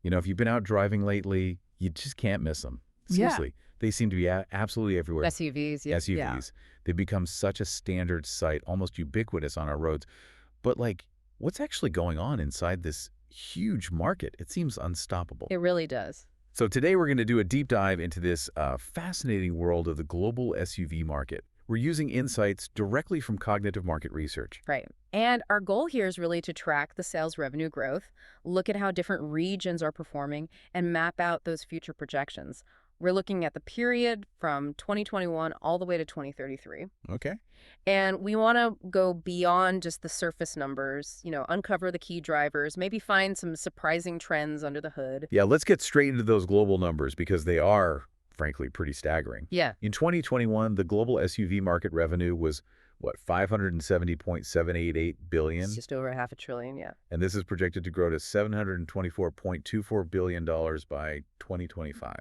You know, if you've been out driving lately, you just can't miss them. Yeah. Seriously, they seem to be absolutely everywhere. SUVs, yeah. Yeah. SUVs, they become such a standard sight, almost ubiquitous on our roads. But like, what's actually going on inside this huge market? It seems unstoppable. It really does. So today we're going to do a deep dive into this fascinating world of the global SUV market. We're using insights directly from cognitive market research. Right. And our goal here is really to track the sales revenue growth, look at how different regions are performing, and map out those future projections. We're looking at the period from 2021 all the way to 2033. Okay. And we want to go beyond just the surface numbers, uncover the key drivers, maybe find some surprising trends under the hood. Yeah, let's get straight into those global numbers because they are, frankly, pretty staggering. Yeah. In 2021, the global SUV market revenue was, what, 570.788 billion? It's just over half a trillion, yeah. And this is projected to grow to $724.24 billion by 2025.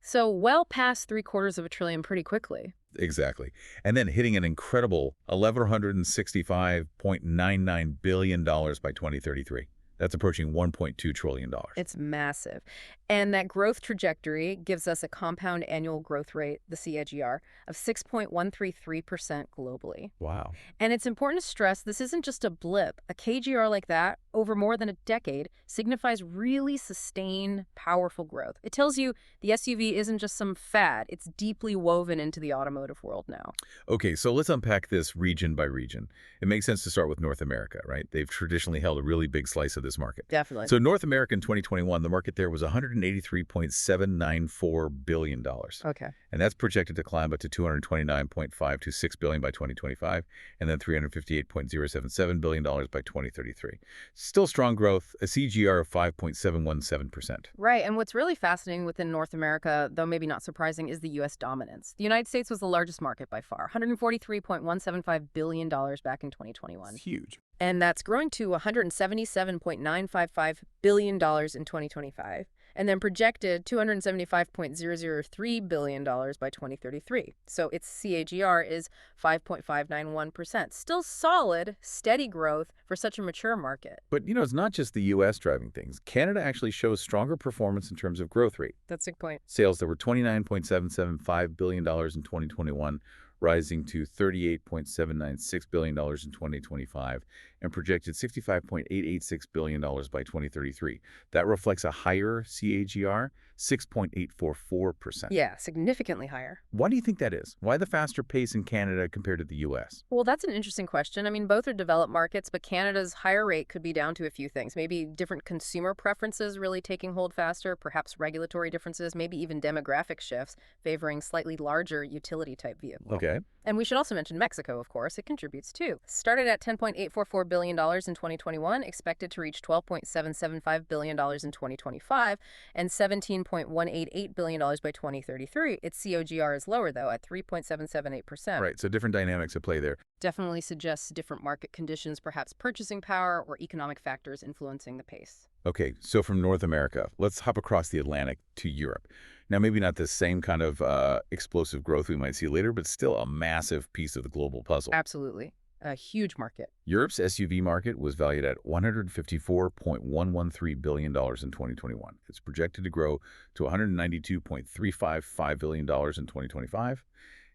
So well past 3/4 of a trillion pretty quickly. Exactly. And then hitting an incredible $1,165.99 billion by 2033. That's approaching $1.2 trillion. It's massive. And that growth trajectory gives us a compound annual growth rate, the CAGR, of 6.133% globally. Wow. And it's important to stress this isn't just a blip. A KGR like that, over more than a decade, signifies really sustained, powerful growth. It tells you the SUV isn't just some fad. It's deeply woven into the automotive world now. Okay, so let's unpack this region by region. It makes sense to start with North America, right? They've traditionally held a really big slice of this market. Definitely. So North America in 2021, the market there was $183.794 billion. Okay. And that's projected to climb up to $229.526 billion by 2025, and then $358.077 billion by 2033. Still strong growth, a CGR of 5.717%. Right, and what's really fascinating within North America, though maybe not surprising, is the U.S. dominance. The United States was the largest market by far, $143.175 billion back in 2021. It's huge. And that's growing to $177.955 billion in 2025, and then projected $275.003 billion by 2033. So its CAGR is 5.591%. Still solid, steady growth for such a mature market. But, it's not just the U.S. driving things. Canada actually shows stronger performance in terms of growth rate. That's a good point. Sales that were $29.775 billion in 2021, rising to $38.796 billion in 2025, and projected $65.886 billion by 2033. That reflects a higher CAGR, 6.844%. Yeah, significantly higher. Why do you think that is? Why the faster pace in Canada compared to the U.S.? Well, that's an interesting question. I mean, both are developed markets, but Canada's higher rate could be down to a few things. Maybe different consumer preferences really taking hold faster, perhaps regulatory differences, maybe even demographic shifts favoring slightly larger utility-type vehicles. Okay. And we should also mention Mexico, of course. It contributes too. Started at $10.844 billion in 2021, expected to reach $12.775 billion in 2025, and $17.188 billion by 2033. Its COGR is lower, though, at 3.778%. Right, so different dynamics at play there. Definitely suggests different market conditions, perhaps purchasing power or economic factors influencing the pace. Okay, so from North America, let's hop across the Atlantic to Europe. Now, maybe not the same kind of explosive growth we might see later, but still a massive piece of the global puzzle. Absolutely. A huge market. Europe's SUV market was valued at $154.113 billion in 2021. It's projected to grow to $192.355 billion in 2025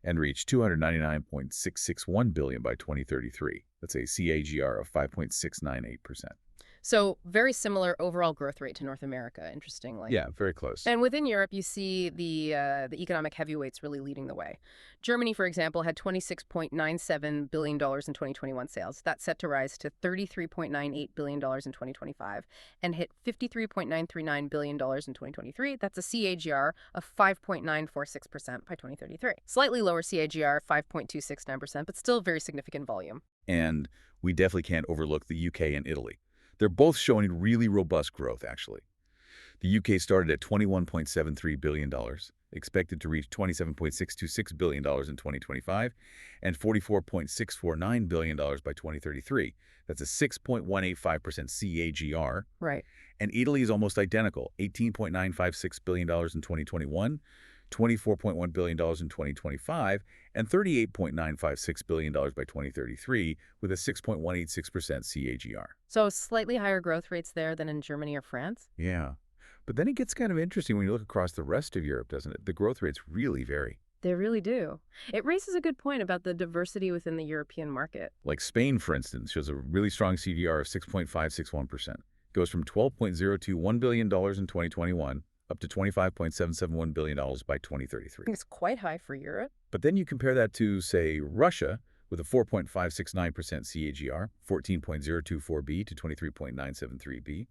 and reach $299.661 billion by 2033. That's a CAGR of 5.698%. So very similar overall growth rate to North America, interestingly. Yeah, very close. And within Europe, you see the economic heavyweights really leading the way. Germany, for example, had $26.97 billion in 2021 sales. That's set to rise to $33.98 billion in 2025 and hit $53.939 billion in 2023. That's a CAGR of 5.946% by 2033. Slightly lower CAGR, 5.269%, but still very significant volume. And we definitely can't overlook the UK and Italy. They're both showing really robust growth, actually. The UK started at $21.73 billion, expected to reach $27.626 billion in 2025, and $44.649 billion by 2033. That's a 6.185% CAGR. Right. And Italy is almost identical, $18.956 billion in 2021, $24.1 billion in 2025, and $38.956 billion by 2033, with a 6.186% CAGR. So slightly higher growth rates there than in Germany or France? Yeah. But then it gets kind of interesting when you look across the rest of Europe, doesn't it? The growth rates really vary. They really do. It raises a good point about the diversity within the European market. Like Spain, for instance, shows a really strong CDR of 6.561%. Goes from $12.021 billion in 2021 up to $25.771 billion by 2033. It's quite high for Europe. But then you compare that to, say, Russia with a 4.569% CAGR, 14.024B to 23.973B,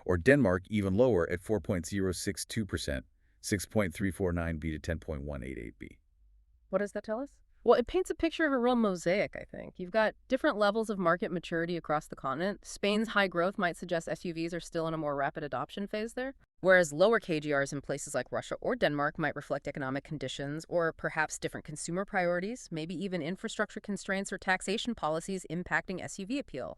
or Denmark even lower at 4.062%, 6.349B to 10.188B. What does that tell us? Well, it paints a picture of a real mosaic, I think. You've got different levels of market maturity across the continent. Spain's high growth might suggest SUVs are still in a more rapid adoption phase there, whereas lower KGRs in places like Russia or Denmark might reflect economic conditions or perhaps different consumer priorities, maybe even infrastructure constraints or taxation policies impacting SUV appeal.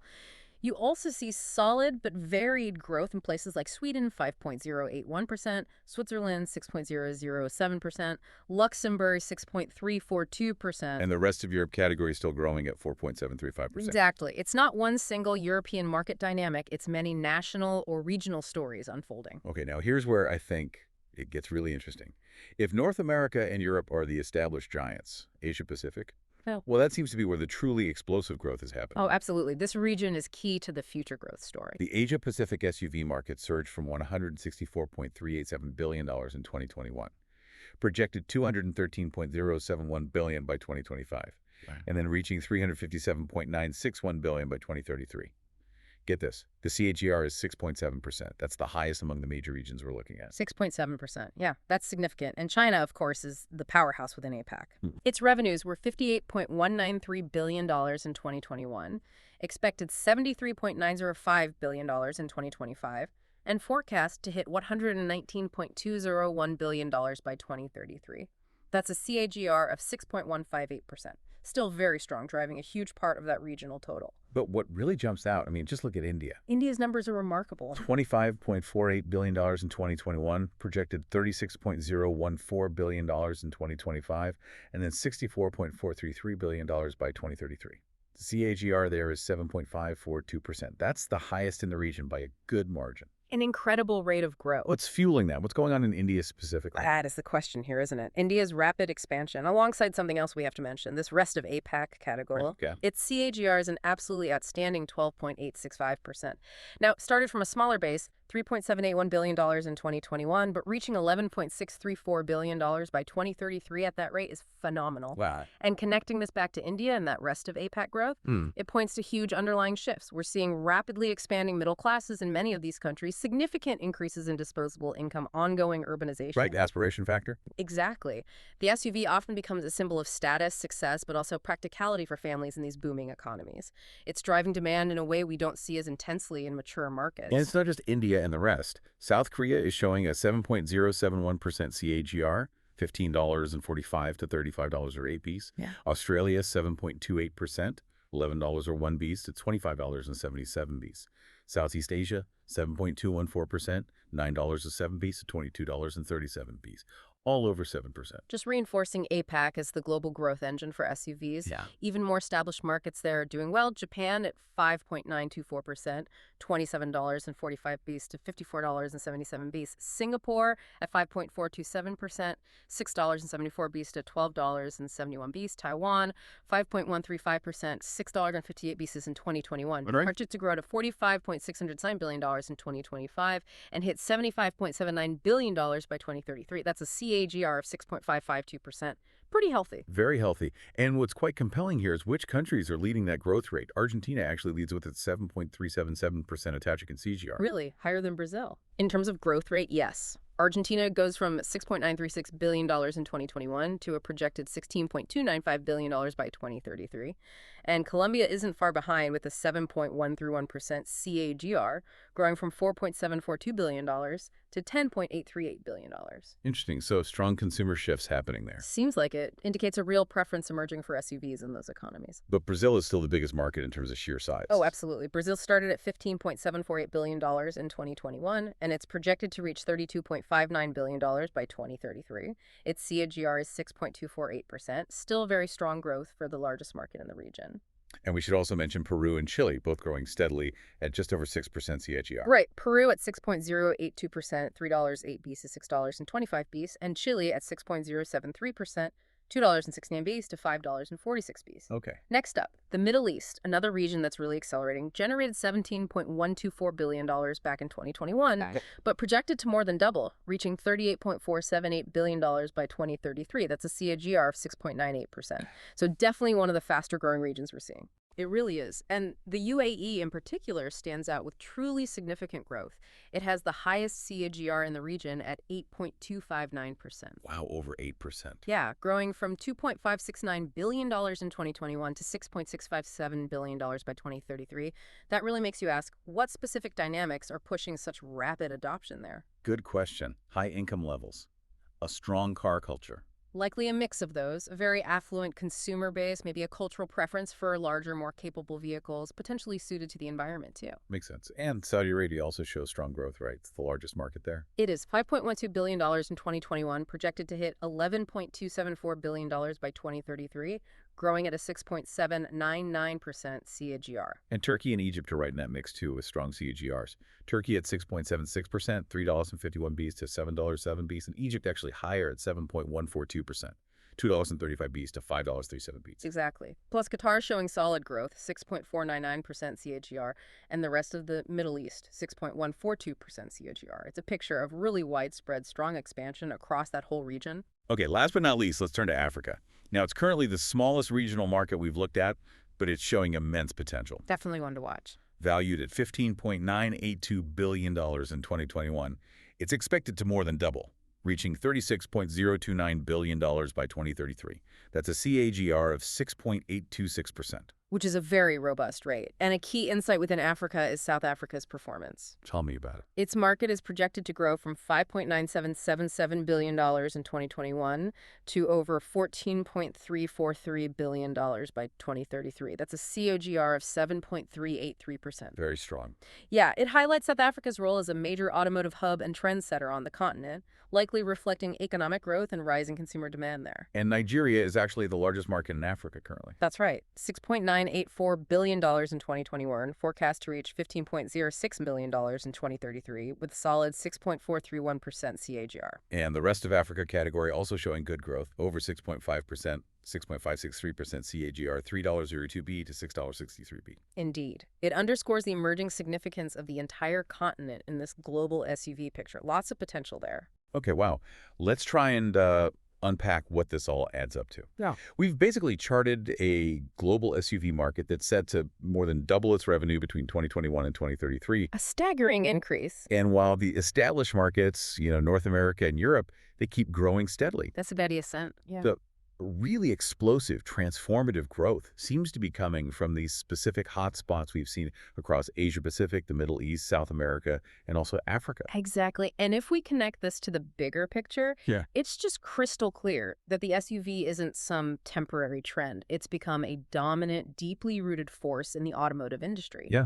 You also see solid but varied growth in places like Sweden, 5.081%, Switzerland, 6.007%, Luxembourg, 6.342%. And the rest of Europe category is still growing at 4.735%. Exactly. It's not one single European market dynamic. It's many national or regional stories unfolding. Okay, now here's where I think it gets really interesting. If North America and Europe are the established giants, Asia-Pacific, well, that seems to be where the truly explosive growth is happening. Oh, absolutely. This region is key to the future growth story. The Asia-Pacific SUV market surged from $164.387 billion in 2021, projected $213.071 billion by 2025, and then reaching $357.961 billion by 2033. Get this, the CAGR is 6.7%. That's the highest among the major regions we're looking at. 6.7%. Yeah, that's significant. And China, of course, is the powerhouse within APAC. Its revenues were $58.193 billion in 2021, expected $73.905 billion in 2025, and forecast to hit $119.201 billion by 2033. That's a CAGR of 6.158%. Still very strong, driving a huge part of that regional total. But what really jumps out, just look at India. India's numbers are remarkable. $25.48 billion in 2021, projected $36.014 billion in 2025, and then $64.433 billion by 2033. The CAGR there is 7.542%. That's the highest in the region by a good margin. An incredible rate of growth. What's fueling that? What's going on in India specifically? That is the question here, isn't it? India's rapid expansion, alongside something else we have to mention, this rest of APAC category. Okay. Its CAGR is an absolutely outstanding 12.865%. Now, it started from a smaller base, $3.781 billion in 2021, but reaching $11.634 billion by 2033 at that rate is phenomenal. Wow. And connecting this back to India and that rest of APAC growth, it points to huge underlying shifts. We're seeing rapidly expanding middle classes in many of these countries, significant increases in disposable income, ongoing urbanization. Right, aspiration factor? Exactly. The SUV often becomes a symbol of status, success, but also practicality for families in these booming economies. It's driving demand in a way we don't see as intensely in mature markets. And it's not just India and the rest. South Korea is showing a 7.071% CAGR, $15.45 to $35 or 8 Bs. Yeah. Australia, 7.28%, $11 or 1 Bs to $25.77 Bs. Southeast Asia, 7.214%, $9 or 7 Bs to $22.37 Bs. All over 7%. Just reinforcing APAC as the global growth engine for SUVs. Yeah. Even more established markets there are doing well. Japan at 5.924%, $27.45 Bs to $54.77 Bs. Singapore at 5.427%, $6.74 Bs to $12.71 Bs. Taiwan, 5.135%, $6.58 Bs in 2021. Right. Projected to grow to $45.609 billion in 2025 and hit $75.79 billion by 2033. That's a CAGR of 6.552%. Pretty healthy. Very healthy. And what's quite compelling here is which countries are leading that growth rate. Argentina actually leads with its 7.377% attaching in CAGR. Really? Higher than Brazil? In terms of growth rate, yes. Argentina goes from $6.936 billion in 2021 to a projected $16.295 billion by 2033. And Colombia isn't far behind with a 7.131% CAGR, growing from $4.742 billion to $10.838 billion. Interesting. So strong consumer shifts happening there. Seems like it. Indicates a real preference emerging for SUVs in those economies. But Brazil is still the biggest market in terms of sheer size. Oh, absolutely. Brazil started at $15.748 billion in 2021, and it's projected to reach $32.59 billion by 2033. Its CAGR is 6.248%, still very strong growth for the largest market in the region. And we should also mention Peru and Chile, both growing steadily at just over 6% CAGR. Right. Peru at 6.082%, $3.08 to $6.25, and Chile at 6.073%, $2.69 to $5.46. Okay. Next up, the Middle East, another region that's really accelerating, generated $17.124 billion back in 2021, but projected to more than double, reaching $38.478 billion by 2033. That's a CAGR of 6.98%. So definitely one of the faster growing regions we're seeing. It really is. And the UAE in particular stands out with truly significant growth. It has the highest CAGR in the region at 8.259%. Wow, over 8%. Yeah, growing from $2.569 billion in 2021 to $6.657 billion by 2033. That really makes you ask, what specific dynamics are pushing such rapid adoption there? Good question. High income levels. A strong car culture. Likely a mix of those, a very affluent consumer base, maybe a cultural preference for larger, more capable vehicles, potentially suited to the environment, too. Makes sense. And Saudi Arabia also shows strong growth, right? It's the largest market there. It is $5.12 billion in 2021, projected to hit $11.274 billion by 2033, growing at a 6.799% CAGR. And Turkey and Egypt are right in that mix, too, with strong CAGRs. Turkey at 6.76%, $3.51 to $7.07, and Egypt actually higher at 7.142%, $2.35 to $5.37. Exactly. Plus, Qatar showing solid growth, 6.499% CAGR, and the rest of the Middle East, 6.142% CAGR. It's a picture of really widespread, strong expansion across that whole region. Okay, last but not least, let's turn to Africa. Now, it's currently the smallest regional market we've looked at, but it's showing immense potential. Definitely one to watch. Valued at $15.982 billion in 2021, it's expected to more than double, reaching $36.029 billion by 2033. That's a CAGR of 6.826%. Which is a very robust rate. And a key insight within Africa is South Africa's performance. Tell me about it. Its market is projected to grow from $5.9777 billion in 2021 to over $14.343 billion by 2033. That's a CAGR of 7.383%. Very strong. Yeah, it highlights South Africa's role as a major automotive hub and trendsetter on the continent, likely reflecting economic growth and rising consumer demand there. And Nigeria is actually the largest market in Africa currently. That's right. $6.984 billion in 2021, forecast to reach $15.06 billion in 2033, with a solid 6.431% CAGR. And the rest of Africa category also showing good growth, over 6.5%, 6.563% CAGR, $3.02 to $6.63. Indeed. It underscores the emerging significance of the entire continent in this global SUV picture. Lots of potential there. Okay, wow. Let's try and unpack what this all adds up to. Yeah. We've basically charted a global SUV market that's set to more than double its revenue between 2021 and 2033. A staggering increase. And while the established markets, North America and Europe, they keep growing steadily. That's a steady ascent. Yeah. The really explosive, transformative growth seems to be coming from these specific hotspots we've seen across Asia-Pacific, the Middle East, South America, and also Africa. Exactly. And if we connect this to the bigger picture, it's just crystal clear that the SUV isn't some temporary trend. It's become a dominant, deeply rooted force in the automotive industry. Yeah.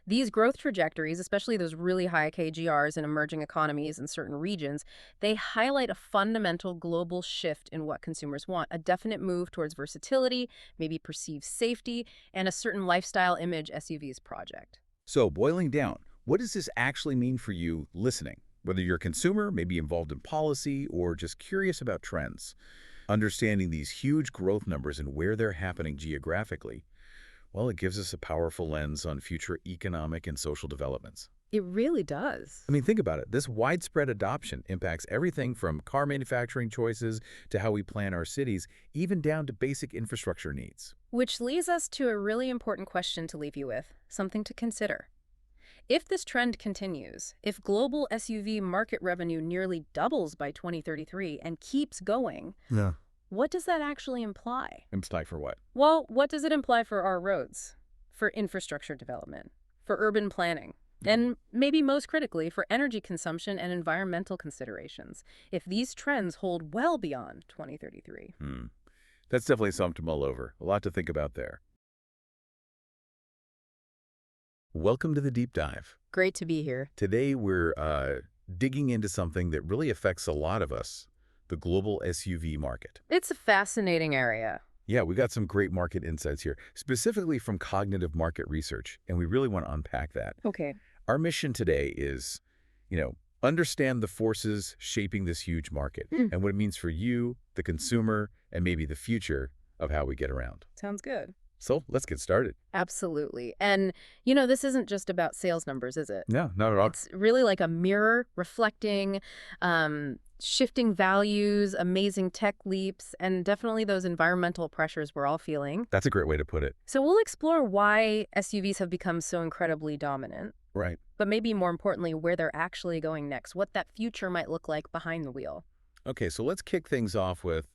These growth trajectories, especially those really high KGRs in emerging economies in certain regions, they highlight a fundamental global shift in what consumers want, a definite move towards versatility, maybe perceived safety, and a certain lifestyle image SUVs project. So, boiling down, what does this actually mean for you listening? Whether you're a consumer, maybe involved in policy, or just curious about trends. Understanding these huge growth numbers and where they're happening geographically, well, it gives us a powerful lens on future economic and social developments. It really does. I mean, think about it. This widespread adoption impacts everything from car manufacturing choices to how we plan our cities, even down to basic infrastructure needs. Which leads us to a really important question to leave you with, something to consider. If this trend continues, if global SUV market revenue nearly doubles by 2033 and keeps going, what does that actually imply? Imply for what? Well, what does it imply for our roads, for infrastructure development, for urban planning, and maybe most critically, for energy consumption and environmental considerations, if these trends hold well beyond 2033? That's definitely something to mull over. A lot to think about there. Welcome to the Deep Dive. Great to be here. Today, we're digging into something that really affects a lot of us, the global SUV market. It's a fascinating area. Yeah, we got some great market insights here, specifically from cognitive market research, and we really want to unpack that. Okay. Our mission today is, understand the forces shaping this huge market Mm. and what it means for you, the consumer, and maybe the future of how we get around. Sounds good. So let's get started. Absolutely. And, this isn't just about sales numbers, is it? No, not at all. It's really like a mirror reflecting shifting values, amazing tech leaps, and definitely those environmental pressures we're all feeling. That's a great way to put it. So we'll explore why SUVs have become so incredibly dominant, Right. but maybe more importantly, where they're actually going next, what that future might look like behind the wheel. Okay, so let's kick things off with,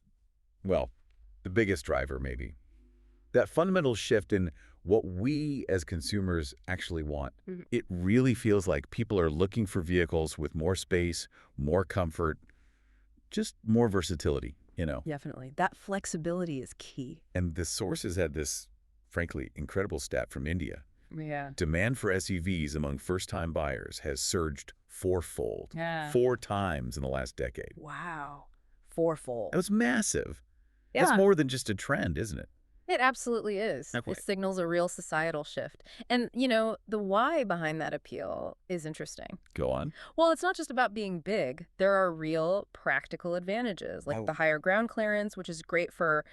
well, the biggest driver maybe. That fundamental shift in what we as consumers actually want. Mhm. It really feels like people are looking for vehicles with more space, more comfort, just more versatility. Definitely. That flexibility is key. And the sources had this, frankly, incredible stat from India. Yeah. Demand for SUVs among first-time buyers has surged fourfold. Yeah. 4 times in the last decade. Wow. Fourfold. That was massive. Yeah. That's more than just a trend, isn't it? It absolutely is. Okay. It signals a real societal shift. And, the why behind that appeal is interesting. Go on. Well, it's not just about being big. There are real practical advantages, like Oh. the higher ground clearance, which is great for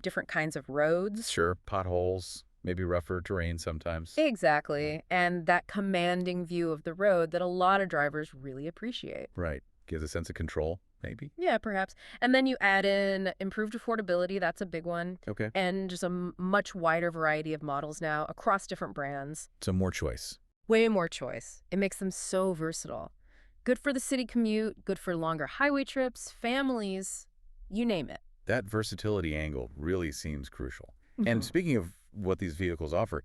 different kinds of roads. Sure, potholes, maybe rougher terrain sometimes. Exactly. And that commanding view of the road that a lot of drivers really appreciate. Right. Gives a sense of control, maybe. Yeah, perhaps. And then you add in improved affordability. That's a big one. Okay. And just a much wider variety of models now across different brands. So more choice. Way more choice. It makes them so versatile. Good for the city commute, good for longer highway trips, families, you name it. That versatility angle really seems crucial. And speaking of what these vehicles offer,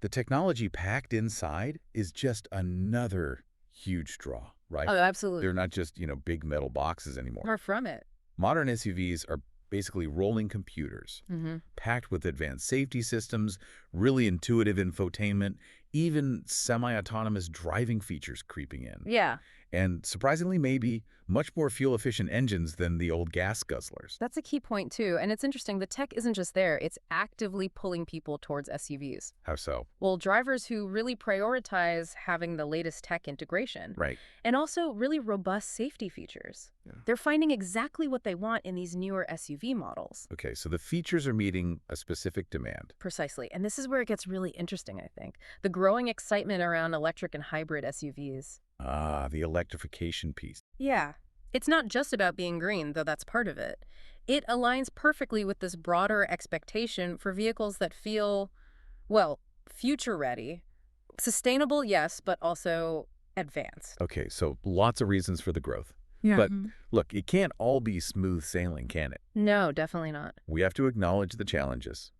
the technology packed inside is just another huge draw, right? Oh, absolutely. They're not just, big metal boxes anymore. Far from it. Modern SUVs are basically rolling computers, Mm-hmm. packed with advanced safety systems, really intuitive infotainment, even semi-autonomous driving features creeping in. Yeah, And surprisingly, maybe much more fuel-efficient engines than the old gas guzzlers. that's a key point too. And it's interesting, the tech isn't just there, it's actively pulling people towards SUVs. How so? Well, drivers who really prioritize having the latest tech integration Right. and also really robust safety features. Yeah. They're finding exactly what they want in these newer SUV models. Okay, so the features are meeting a specific demand. Precisely. And this is where it gets really interesting, I think. The growing excitement around electric and hybrid SUVs. Ah, the electrification piece. Yeah. It's not just about being green, though that's part of it. It aligns perfectly with this broader expectation for vehicles that feel, well, future-ready. Sustainable, yes, but also advanced. Okay, so lots of reasons for the growth. Yeah. But look, it can't all be smooth sailing, can it? No, definitely not. We have to acknowledge the challenges.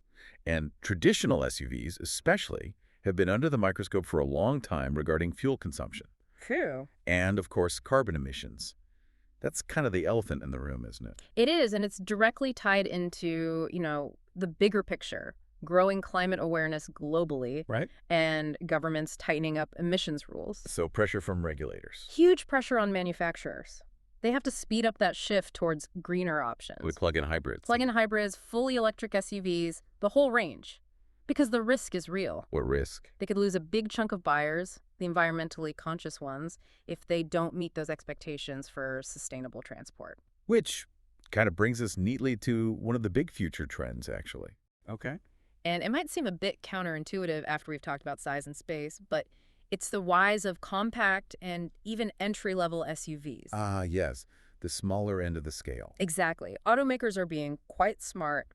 And traditional SUVs, especially, have been under the microscope for a long time regarding fuel consumption. True. And, of course, carbon emissions. That's kind of the elephant in the room, isn't it? It is, and it's directly tied into, the bigger picture. Growing climate awareness globally Right. and governments tightening up emissions rules. So pressure from regulators. Huge pressure on manufacturers. They have to speed up that shift towards greener options. With plug-in hybrids. Plug-in hybrids, fully electric SUVs, the whole range. Because the risk is real. What risk? They could lose a big chunk of buyers, the environmentally conscious ones, if they don't meet those expectations for sustainable transport. Which kind of brings us neatly to one of the big future trends, actually. Okay. And it might seem a bit counterintuitive after we've talked about size and space, but it's the rise of compact and even entry-level SUVs. Ah, yes. The smaller end of the scale. Exactly. Automakers are being quite smart,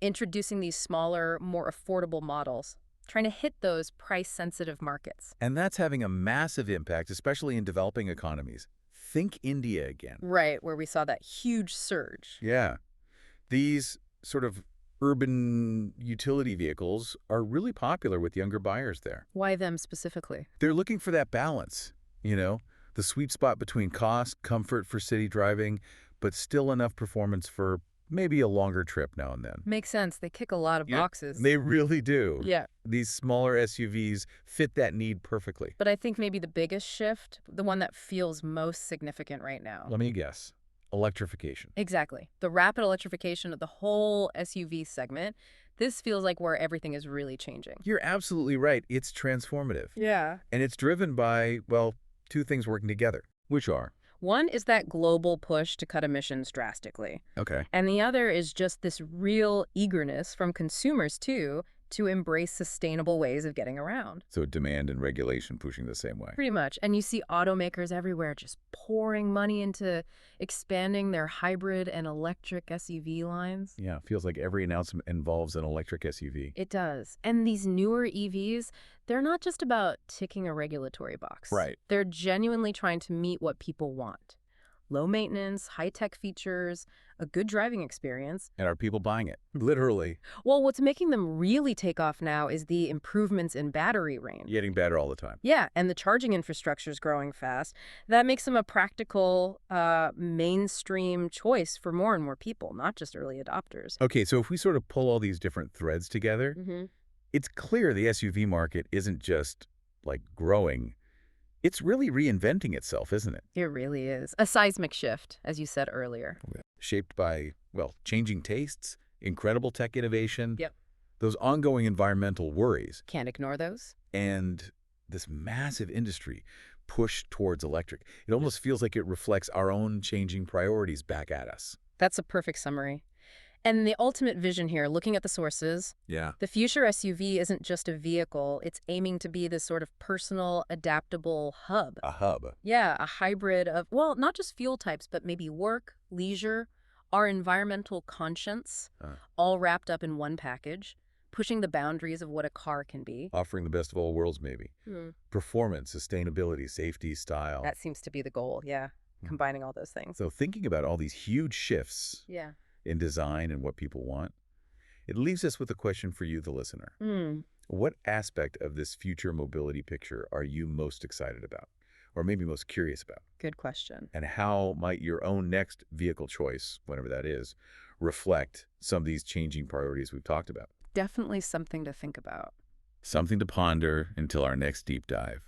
introducing these smaller, more affordable models, trying to hit those price-sensitive markets. And that's having a massive impact, especially in developing economies. Think India again. Right, where we saw that huge surge. Yeah. These sort of urban utility vehicles are really popular with younger buyers there. Why them specifically? They're looking for that balance, the sweet spot between cost, comfort for city driving, but still enough performance for maybe a longer trip now and then. Makes sense. They kick a lot of Yeah, boxes. They really do. Yeah. These smaller SUVs fit that need perfectly. But I think maybe the biggest shift, the one that feels most significant right now. Let me guess. electrification. Exactly. The rapid electrification of the whole SUV segment, this feels like where everything is really changing. You're absolutely right. It's transformative. Yeah. And it's driven by, well, two things working together, which are. One is that global push to cut emissions drastically. Okay. And the other is just this real eagerness from consumers, too, to embrace sustainable ways of getting around. So demand and regulation pushing the same way. Pretty much. And you see automakers everywhere just pouring money into expanding their hybrid and electric SUV lines. Yeah, feels like every announcement involves an electric SUV. It does. And these newer EVs, they're not just about ticking a regulatory box. Right. They're genuinely trying to meet what people want. Low maintenance, high-tech features, a good driving experience. And are people buying it? Literally. Well, what's making them really take off now is the improvements in battery range. Getting better all the time. Yeah, and the charging infrastructure is growing fast. That makes them a practical, mainstream choice for more and more people, not just early adopters. Okay, so if we sort of pull all these different threads together, it's clear the SUV market isn't just, like, growing. It's really reinventing itself, isn't it? It really is. A seismic shift, as you said earlier. Shaped by, well, changing tastes, incredible tech innovation, Yep. those ongoing environmental worries, Can't ignore those. and this massive industry push towards electric. It almost feels like it reflects our own changing priorities back at us. That's a perfect summary. And the ultimate vision here, looking at the sources, Yeah. the future SUV isn't just a vehicle. It's aiming to be this sort of personal, adaptable hub. A hub. Yeah, a hybrid of, well, not just fuel types, but maybe work, leisure, our environmental conscience, all wrapped up in one package, pushing the boundaries of what a car can be. Offering the best of all worlds, maybe. Performance, sustainability, safety, style. That seems to be the goal, yeah, combining all those things. So thinking about all these huge shifts Yeah. in design and what people want, it leaves us with a question for you, the listener. What aspect of this future mobility picture are you most excited about, or maybe most curious about? Good question. And how might your own next vehicle choice, whatever that is, reflect some of these changing priorities we've talked about? Definitely something to think about. Something to ponder until our next deep dive.